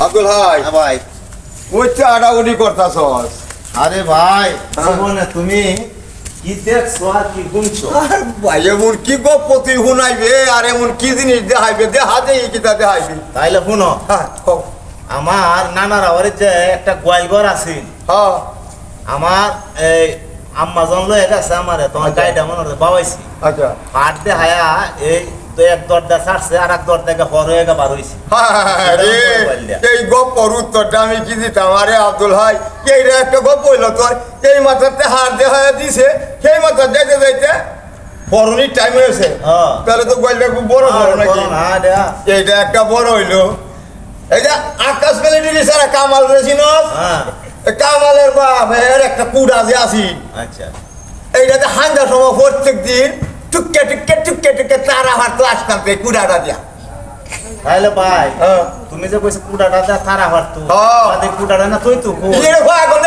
আব্দুল ভাই ভাই ওই তো আড়াউড়ি করতাছস। আরে ভাই জীবনে তুমি কি দেখছো আর কি গুনছো? ভাই এমন কি গপতি শুনাইবে আর এমন কি জিনিস দেখাইবে দেখা দেই কিতা দেখাইবি। তাইলে শুনো, হ্যাঁ কও। আমার নানার বাড়ির যে একটা গোয়াল ঘর আছে, হ্যাঁ আমার এই আম্মা জন লয়ে গেছে আমারে, তোমার গাইডা মনে হচ্ছে বাবাইছি আচ্ছা হাট দে হায়া এই তো এক দরজা ছাড়ছে আর এক দরজা পর হয়ে বার হয়েছে। হ্যাঁ রে, এই গপ্পর উত্তরটা আমি কি দিতাম? আরে আব্দুল ভাই এইটা একটা গপ্প হইল তোর, এই মাথাতে হার দেখা দিছে, সেই মাথা যাইতে যাইতে বরণির টাইম হয়েছে। হ্যাঁ। তাহলে তো গোয়ালটা খুব বড় বড় নাকি? হ্যাঁ এইটা একটা বড় হইলো। এই যে আকাশ পেলে সারা কামাল রয়েছি না, কামালের বাপ এর একটা কুড়া যে আসি, আচ্ছা এইটাতে হাঙ্গার সময় প্রত্যেক দিন টুককে টুককে টুককে টুককে তারা হার ক্লাস কানতে কুড়াটা দিয়া। তাইলে ভাই হ্যাঁ। তুমি যে কইছো কুড়াটা তারা হারতো, হ্যাঁ। কুড়াটা না তুই তো এখন